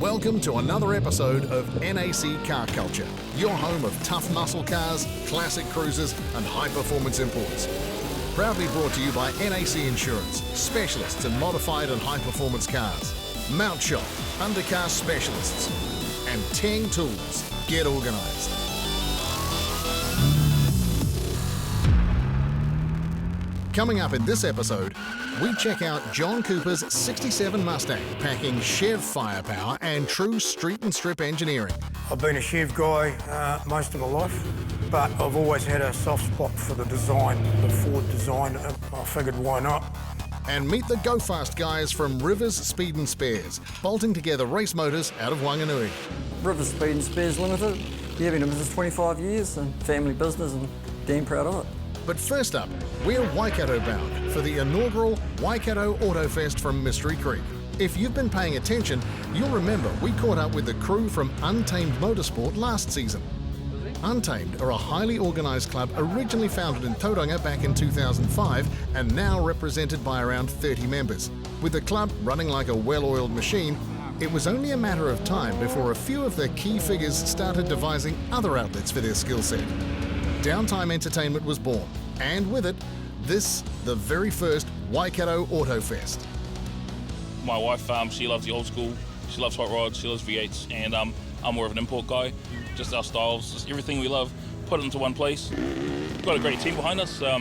Welcome to another episode of NAC Car Culture, your home of tough muscle cars, classic cruisers and high-performance imports. Proudly brought to you by NAC Insurance, specialists in modified and high-performance cars. Mount Shop, undercar specialists. And Teng Tools, get organised. Coming up in this episode, we check out John Cooper's 67 Mustang, packing Chev firepower and true street and strip engineering. I've been a Chev guy most of my life, but I've always had a soft spot for the design, the Ford design. I figured why not? And meet the Go Fast guys from Rivers Speed and Spares, bolting together race motors out of Wanganui. Rivers Speed and Spares Limited. Yeah, been in business 25 years and family business and damn proud of it. But first up, we're Waikato bound for the inaugural Waikato Autofest from Mystery Creek. If you've been paying attention, you'll remember we caught up with the crew from Untamed Motorsport last season. Untamed are a highly organised club originally founded in Tauranga back in 2005 and now represented by around 30 members. With the club running like a well-oiled machine, it was only a matter of time before a few of the key figures started devising other outlets for their skill set. Downtime Entertainment was born, and with it, the very first Waikato Autofest. My wife, she loves the old school, she loves hot rods, she loves V8s, and I'm more of an import guy. Just our styles, just everything we love, put it into one place. We've got a great team behind us. Our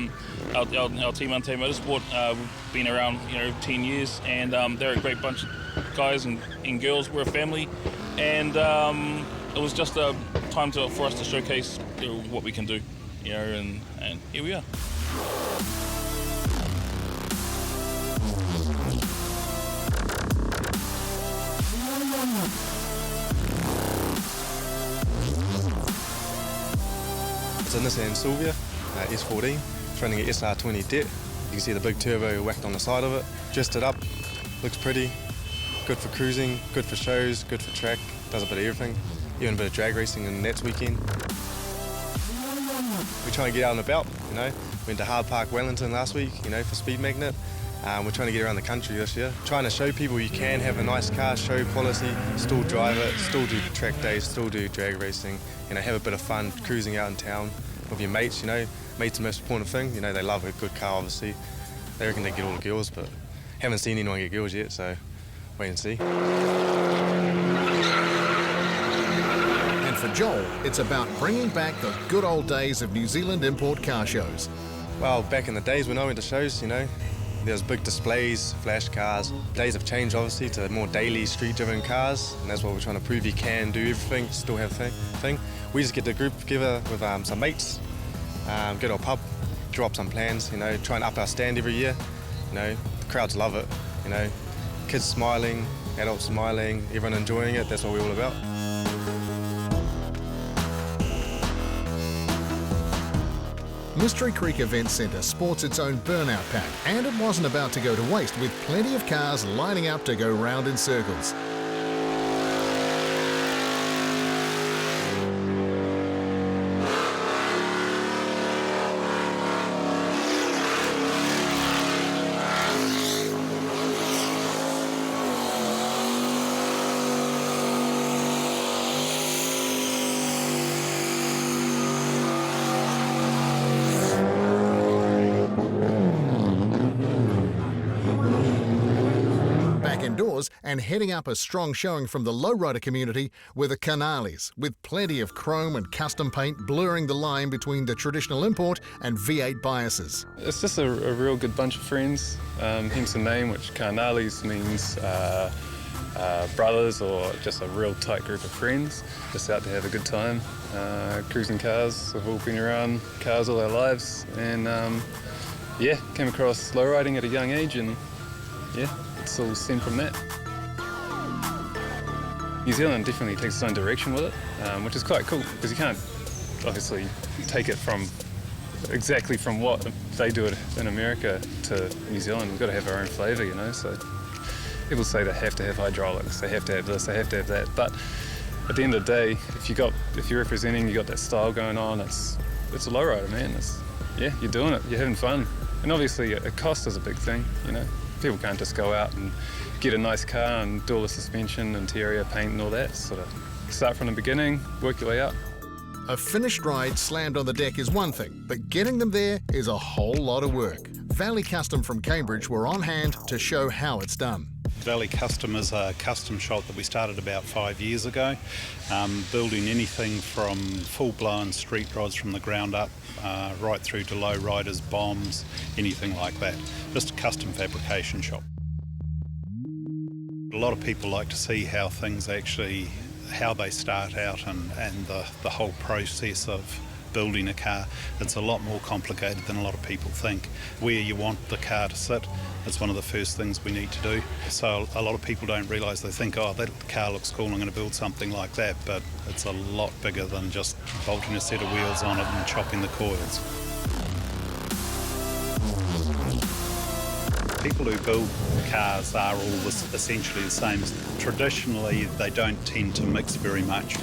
team, Untamed Motorsport, we've been around 10 years, and they're a great bunch of guys and girls. We're a family, and it was just a time for us to showcase what we can do, and here we are. It's a Nissan Silvia, S14, it's running an SR20 det. You can see the big turbo whacked on the side of it. Dressed it up, looks pretty, good for cruising, good for shows, good for track, does a bit of everything, even a bit of drag racing in Nats weekend. We're trying to get out and about, Went to Hard Park Wellington last week, for Speed Magnet. We're trying to get around the country this year. Trying to show people you can have a nice car, show quality, still drive it, still do track days, still do drag racing, have a bit of fun cruising out in town with your mates, Mates the most important thing, they love a good car obviously. They reckon they get all the girls, but haven't seen anyone get girls yet, so wait and see. And for Joel, it's about bringing back the good old days of New Zealand import car shows. Well, back in the days when I went to shows, there's big displays, flash cars. Days have changed obviously to more daily street-driven cars, and that's what we're trying to prove you can do everything, still have a thing. We just get the group together with some mates, go to a pub, draw up some plans, try and up our stand every year. The crowds love it, kids smiling, adults smiling, everyone enjoying it, that's what we're all about. Mystery Creek Event Centre sports its own burnout pack, and it wasn't about to go to waste with plenty of cars lining up to go round in circles. Indoors and heading up a strong showing from the lowrider community were the Canales, with plenty of chrome and custom paint blurring the line between the traditional import and V8 biases. It's just a real good bunch of friends, hence the name, which Canales means brothers, or just a real tight group of friends, just out to have a good time, cruising cars. We've all been around cars all our lives, and came across lowriding at a young age, and it's all stemmed from that. New Zealand definitely takes its own direction with it, which is quite cool, because you can't obviously take it from exactly from what they do it in America to New Zealand. We've got to have our own flavour, so people say they have to have hydraulics, they have to have this, they have to have that, but at the end of the day, if you're representing, you got that style going on, it's a lowrider, man. You're doing it, you're having fun. And obviously, a cost is a big thing, People can't just go out and get a nice car and do all the suspension, interior, paint and all that. Sort of start from the beginning, work your way up. A finished ride slammed on the deck is one thing, but getting them there is a whole lot of work. Valley Custom from Cambridge were on hand to show how it's done. Valley Custom is a custom shop that we started about 5 years ago, building anything from full-blown street rods from the ground up, right through to low riders, bombs, anything like that. Just a custom fabrication shop. A lot of people like to see how things actually, how they start out and the whole process of building a car. It's a lot more complicated than a lot of people think. Where you want the car to sit, it's one of the first things we need to do. So a lot of people don't realise, they think, oh, that car looks cool, I'm going to build something like that, but it's a lot bigger than just bolting a set of wheels on it and chopping the coils. People who build cars are all essentially the same. Traditionally, they don't tend to mix very much,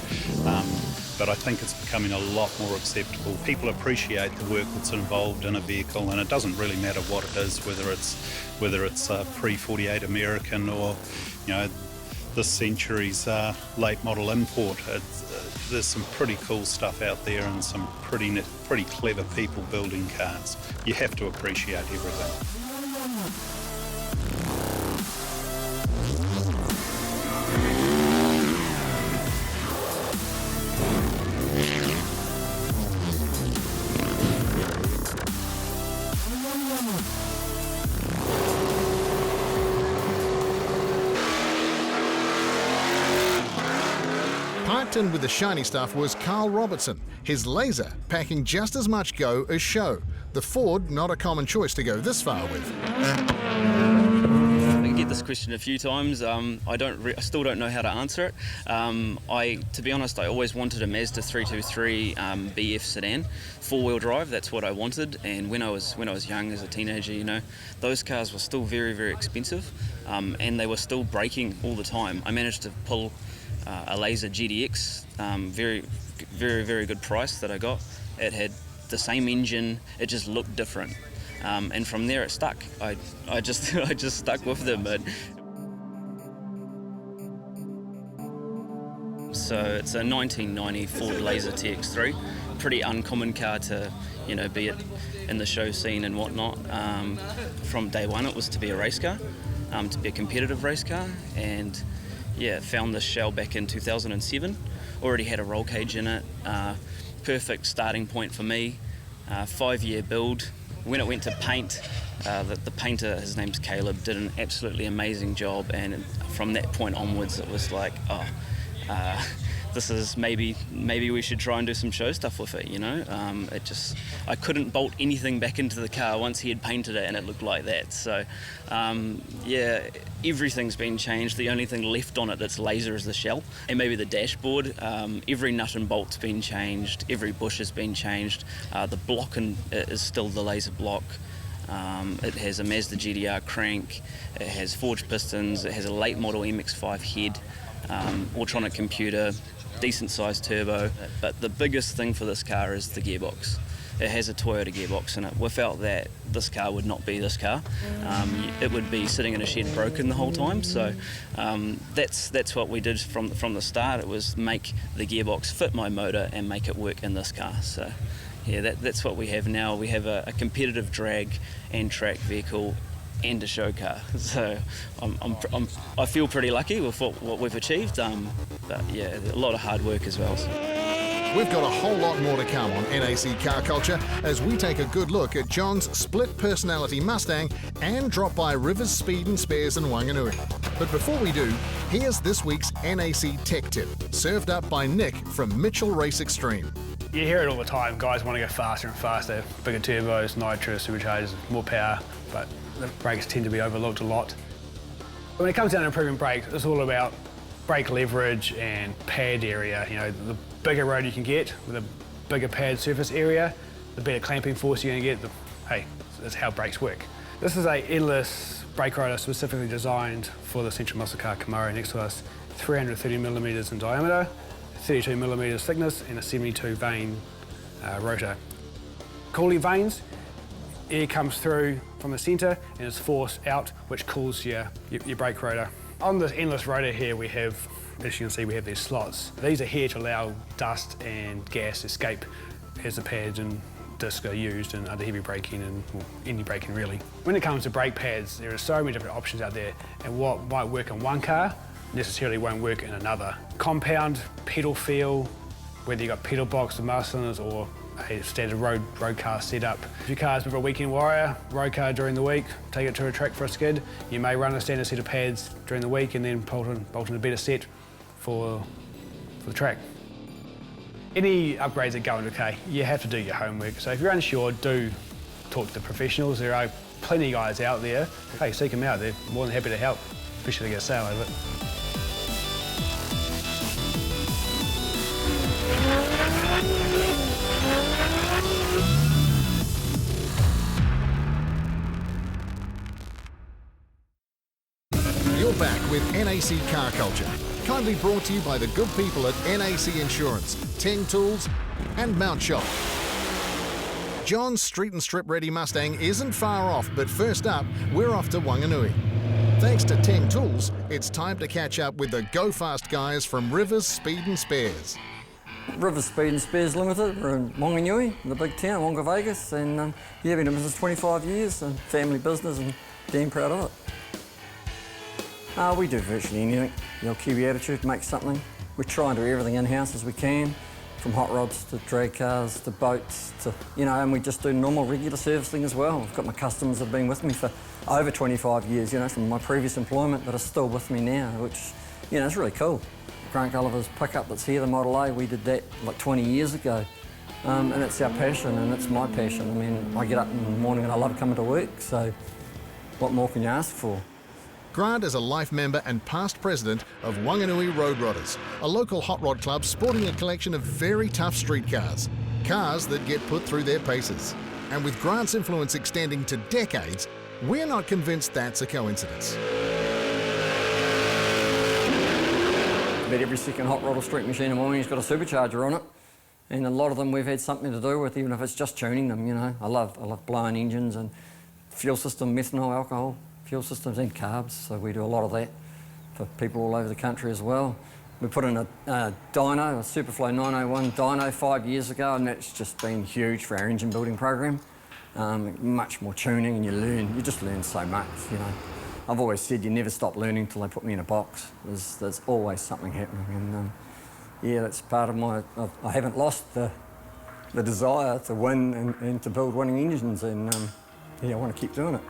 but I think it's becoming a lot more acceptable. People appreciate the work that's involved in a vehicle, and it doesn't really matter what it is, whether it's a pre-48 American or, you know, this century's late model import. There's some pretty cool stuff out there and some pretty clever people building cars. You have to appreciate everything. Parked in with the shiny stuff was Carl Robertson, his laser packing just as much go as show. The Ford, not a common choice to go this far with. I get this question a few times. I still don't know how to answer it. To be honest, I always wanted a Mazda 323 BF sedan, four-wheel drive. That's what I wanted. And when I was young, as a teenager, you know, those cars were still very, very expensive, and they were still breaking all the time. I managed to pull a Laser GDX, very, very, very good price that I got. It had the same engine, it just looked different, and from there it stuck. I just I just stuck with them. So it's a 1990 Ford Laser TX3, pretty uncommon car to, you know, be in the show scene and whatnot. From day one, it was to be a race car, to be a competitive race car, and yeah, found this shell back in 2007. Already had a roll cage in it. Perfect starting point for me. 5-year build. When it went to paint, the painter, his name's Caleb, did an absolutely amazing job, and from that point onwards it was like, this is maybe we should try and do some show stuff with it, you know. I couldn't bolt anything back into the car once he had painted it and it looked like that. So yeah, everything's been changed. The only thing left on it that's laser is the shell and maybe the dashboard. Every nut and bolt's been changed, every bush has been changed. The block is still the laser block. It has a Mazda GDR crank, it has forged pistons, it has a late model MX-5 head, electronic computer, decent sized turbo, but the biggest thing for this car is the gearbox. It has a Toyota gearbox in it. Without that, this car would not be this car. It would be sitting in a shed broken the whole time. So that's what we did from the start. It was make the gearbox fit my motor and make it work in this car. So yeah, that's what we have now. We have a competitive drag and track vehicle and a show car. So I feel pretty lucky with what we've achieved. But yeah, a lot of hard work as well. We've got a whole lot more to come on NAC Car Culture as we take a good look at John's split personality Mustang and drop by Rivers Speed and Spares in Wanganui. But before we do, here's this week's NAC Tech Tip, served up by Nick from Mitchell Race Extreme. You hear it all the time, guys want to go faster and faster, bigger turbos, nitro, superchargers, more power, but the brakes tend to be overlooked a lot. When it comes down to improving brakes, it's all about brake leverage and pad area. You know, the bigger road you can get with a bigger pad surface area, the better clamping force you're going to get. Hey, that's how brakes work. This is a endless brake rotor specifically designed for the Central Muscle Car Camaro next to us, 330mm in diameter, 32mm thickness, and a 72 vein rotor. Cooling vanes, Air comes through from the centre and is forced out, which cools your brake rotor. On this endless rotor here we have, as you can see, we have these slots. These are here to allow dust and gas to escape as the pads and discs are used in under heavy braking and any braking really. When it comes to brake pads, there are so many different options out there, and what might work in one car necessarily won't work in another. Compound, pedal feel, whether you've got pedal box, mud cylinders, or a standard road car setup. If your car's a weekend warrior, road car during the week, take it to a track for a skid, you may run a standard set of pads during the week and then bolt in a better set for the track. Any upgrades that go into a car, you have to do your homework. So if you're unsure, do talk to the professionals. There are plenty of guys out there. Hey, seek them out. They're more than happy to help, especially to get a sale out of it. You're back with NAC Car Culture, kindly brought to you by the good people at NAC Insurance, Teng Tools and Mount Shop. John's Street and Strip Ready Mustang isn't far off, but first up, we're off to Wanganui. Thanks to Teng Tools, it's time to catch up with the Go Fast guys from Rivers Speed and Spares. Rivers Speed and Spares Limited, we're in Wanganui, the big town, Wonga Vegas, and yeah, been in business 25 years, and family business, and damn proud of it. We do virtually anything. The old Kiwi attitude, make something. We try and do everything in-house as we can, from hot rods to drag cars to boats to, and we just do normal regular servicing as well. I've got my customers that have been with me for over 25 years, from my previous employment that are still with me now, which, it's really cool. Grant Gulliver's pickup that's here, the Model A, we did that like 20 years ago. And it's our passion and it's my passion. I mean, I get up in the morning and I love coming to work, so what more can you ask for? Grant is a life member and past president of Wanganui Road Rodders, a local hot rod club sporting a collection of very tough street cars, cars that get put through their paces. And with Grant's influence extending to decades, we're not convinced that's a coincidence. About every second hot rod or street machine in Wanganui's got a supercharger on it, and a lot of them we've had something to do with, even if it's just tuning them. I love blowing engines and fuel system, methanol, alcohol. Fuel systems and carbs, so we do a lot of that for people all over the country as well. We put in a dyno, a Superflow 901 dyno 5 years ago, and that's just been huge for our engine building program. Much more tuning, and you just learn so much, I've always said you never stop learning till they put me in a box. There's always something happening, and yeah, that's part of my, I haven't lost the desire to win and to build winning engines, and yeah, I want to keep doing it.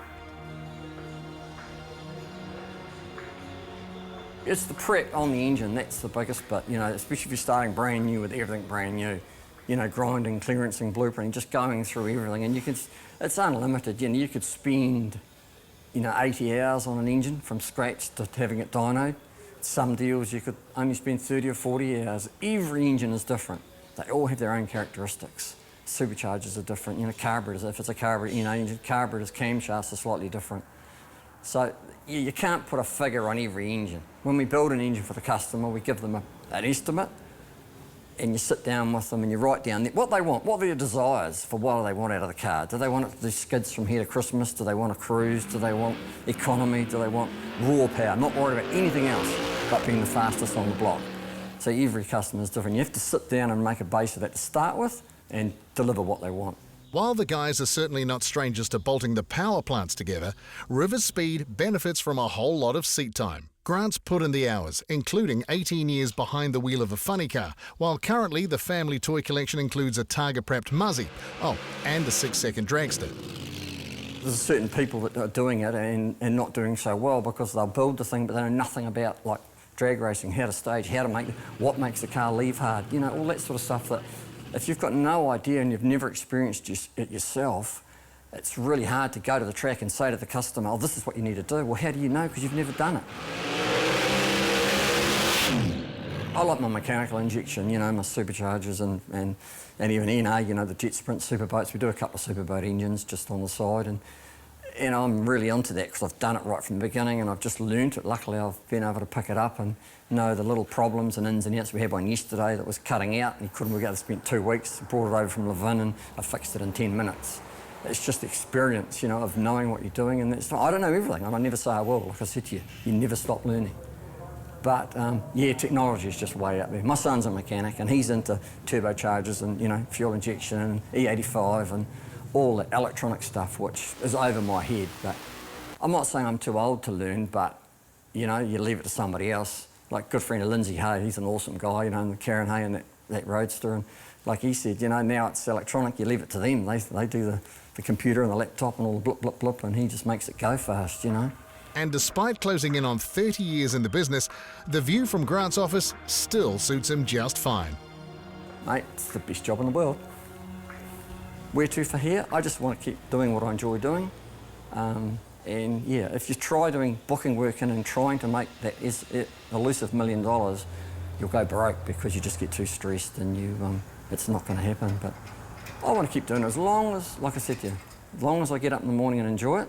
It's the prep on the engine, that's the biggest bit, especially if you're starting brand new with everything brand new. Grinding, clearancing, blueprinting, just going through everything, and it's unlimited. You could spend, 80 hours on an engine from scratch to having it dynoed. Some deals you could only spend 30 or 40 hours. Every engine is different. They all have their own characteristics. Superchargers are different, carburetors, if it's a carburetor, engine, carburetors, camshafts are slightly different. So you can't put a figure on every engine. When we build an engine for the customer, we give them an estimate, and you sit down with them and you write down what they want, what are their desires for what do they want out of the car. Do they want it to do skids from here to Christmas? Do they want a cruise? Do they want economy? Do they want raw power? Not worried about anything else but being the fastest on the block. So every customer is different. You have to sit down and make a base of that to start with and deliver what they want. While the guys are certainly not strangers to bolting the power plants together, Rivers Speed benefits from a whole lot of seat time. Grant's put in the hours, including 18 years behind the wheel of a funny car, while currently the family toy collection includes a Targa-prepped Muzzy, and a 6-second dragster. There's certain people that are doing it and not doing so well because they'll build the thing but they know nothing about like drag racing, how to stage, how to make, what makes the car leave hard, all that sort of stuff that if you've got no idea and you've never experienced it yourself, it's really hard to go to the track and say to the customer, this is what you need to do. Well, how do you know? Because you've never done it. I like my mechanical injection, my superchargers and even NA, the Jet Sprint superboats. We do a couple of superboat engines just on the side, and I'm really onto that because I've done it right from the beginning and I've just learnt it. Luckily, I've been able to pick it up and know the little problems and ins and outs. We had one yesterday that was cutting out and he couldn't work out. I spent 2 weeks, brought it over from Levin and I fixed it in 10 minutes. it's just experience, you know, of knowing what you're doing. And it's not, I don't know everything, and I never say I will. Like I said to you, you never stop learning. But yeah, technology is just way up there. My son's a mechanic, and he's into turbochargers and, you know, fuel injection and E85 and all the electronic stuff, which is over my head. But I'm not saying I'm too old to learn, but, you know, you leave it to somebody else. Like good friend of Lindsay Hay, he's an awesome guy, you know, and Karen Hay and that Roadster. And like he said, you know, now it's electronic, you leave it to them. They do the computer and the laptop and all the blip, blip, blip, and he just makes it go fast, you know. And despite closing in on 30 years in the business, the view from Grant's office still suits him just fine. Mate, it's the best job in the world. Where to for here? I just want to keep doing what I enjoy doing. And yeah, if you try doing booking work and trying to make that elusive $1 million, you'll go broke because you just get too stressed and it's not going to happen. But I want to keep doing it as long as, like I said to you, as long as I get up in the morning and enjoy it,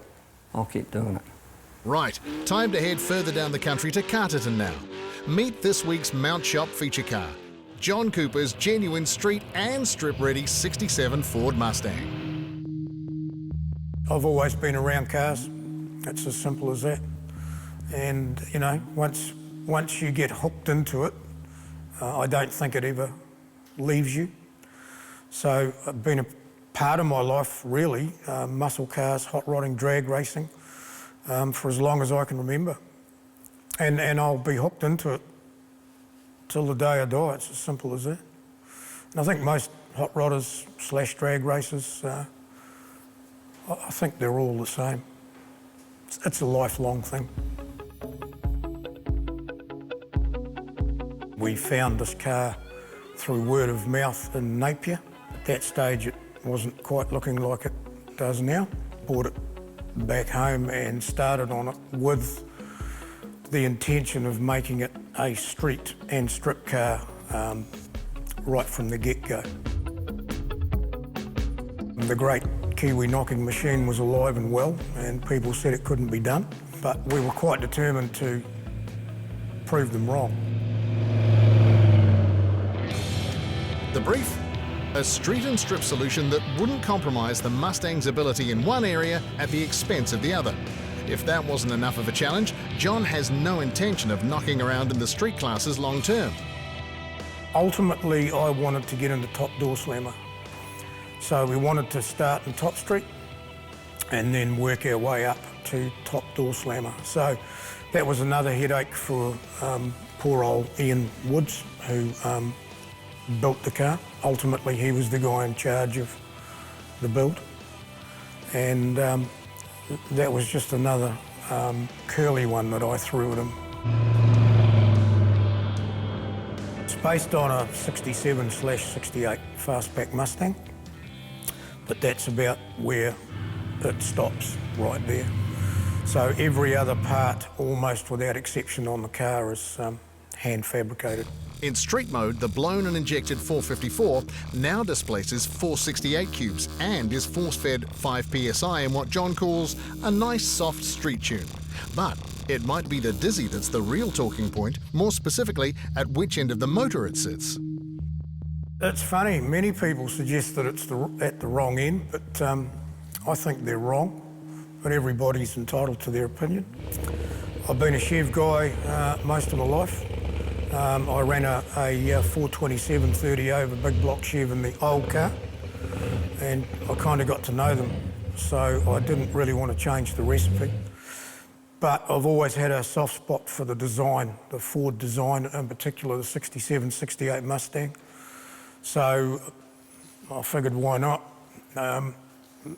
I'll keep doing it. Right, time to head further down the country to Carterton now. Meet this week's Mount Shop feature car, John Cooper's genuine street and strip-ready 67 Ford Mustang. I've always been around cars. It's as simple as that. And, you know, once you get hooked into it, I don't think it ever leaves you. So I've been a part of my life, really, muscle cars, hot rodding, drag racing, for as long as I can remember. And I'll be hooked into it till the day I die. It's as simple as that. And I think most hot rodders / drag racers, I think they're all the same. It's a lifelong thing. We found this car through word of mouth in Napier. At that stage, it wasn't quite looking like it does now. Brought it back home and started on it with the intention of making it a street and strip car right from the get-go. The great Kiwi knocking machine was alive and well, and people said it couldn't be done, but we were quite determined to prove them wrong. The brief? A street and strip solution that wouldn't compromise the Mustang's ability in one area at the expense of the other. If that wasn't enough of a challenge, John has no intention of knocking around in the street classes long term. Ultimately, I wanted to get into top door slammer. So we wanted to start in Top Street and then work our way up to top door slammer. So that was another headache for poor old Ian Woods, who built the car. Ultimately, he was the guy in charge of the build. And that was just another curly one that I threw at him. It's based on a 67/68 fastback Mustang, but that's about where it stops, right there. So every other part, almost without exception on the car, is hand fabricated. In street mode, the blown and injected 454 now displaces 468 cubes and is force-fed 5 psi in what John calls a nice soft street tune. But it might be the dizzy that's the real talking point, more specifically at which end of the motor it sits. It's funny, many people suggest that it's at the wrong end, but I think they're wrong, but everybody's entitled to their opinion. I've been a Chev guy most of my life. I ran a 427 30 over big block Chev in the old car, and I kind of got to know them, so I didn't really want to change the recipe. But I've always had a soft spot for the design, the Ford design, in particular the 67/68 Mustang. So I figured, why not?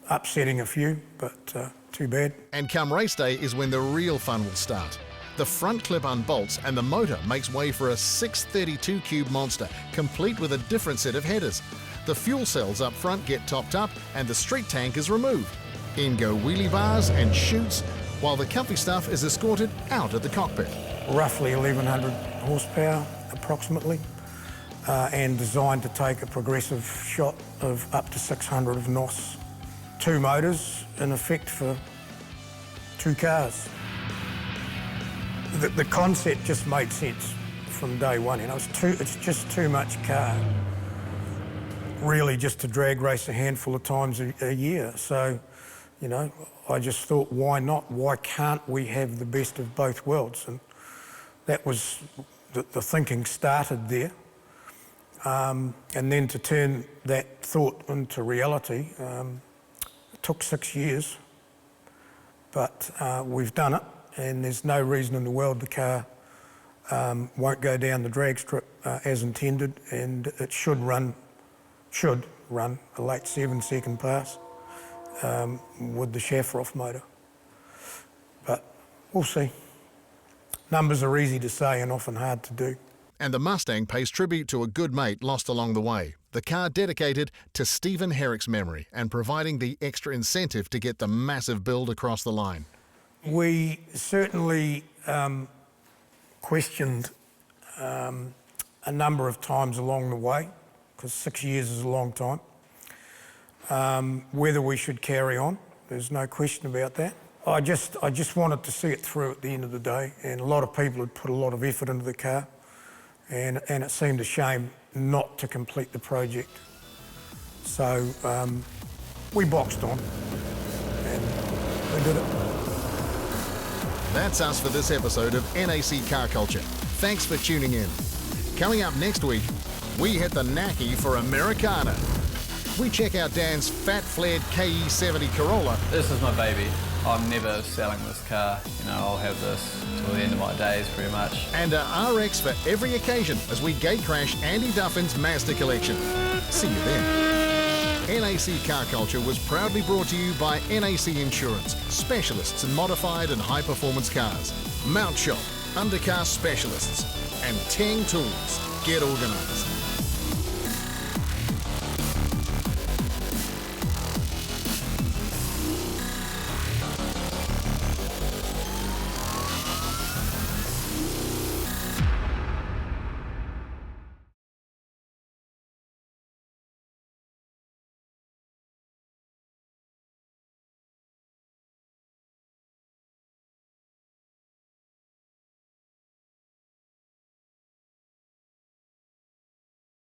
Upsetting a few, but too bad. And come race day is when the real fun will start. The front clip unbolts and the motor makes way for a 632 cube monster, complete with a different set of headers. The fuel cells up front get topped up and the street tank is removed. In go wheelie bars and chutes, while the comfy stuff is escorted out of the cockpit. Roughly 1,100 horsepower, approximately, and designed to take a progressive shot of up to 600 of NOS. 2 motors, in effect, for 2 cars. The concept just made sense from day one. You know, it's just too much car really just to drag race a handful of times a year. So, you know, I just thought, why not? Why can't we have the best of both worlds? And that was the thinking started there. And then to turn that thought into reality, it took 6 years, but we've done it, and there's no reason in the world the car won't go down the drag strip as intended, and it should run a late 7-second pass with the Shafroth motor. But we'll see. Numbers are easy to say and often hard to do. And the Mustang pays tribute to a good mate lost along the way. The car dedicated to Stephen Herrick's memory and providing the extra incentive to get the massive build across the line. We certainly questioned a number of times along the way, because 6 years is a long time, whether we should carry on. There's no question about that. I just wanted to see it through at the end of the day, and a lot of people had put a lot of effort into the car, and it seemed a shame not to complete the project. So we boxed on, and we did it. That's us for this episode of NAC Car Culture. Thanks for tuning in. Coming up next week, we hit the NAC for Americana. We check out Dan's fat-flared KE70 Corolla. This is my baby. I'm never selling this car. You know, I'll have this till the end of my days, pretty much. And a RX for every occasion as we gate crash Andy Duffin's Mazda collection. See you then. NAC Car Culture was proudly brought to you by NAC Insurance, specialists in modified and high-performance cars, Mount Shop, undercar specialists, and Tang Tools. Get organised.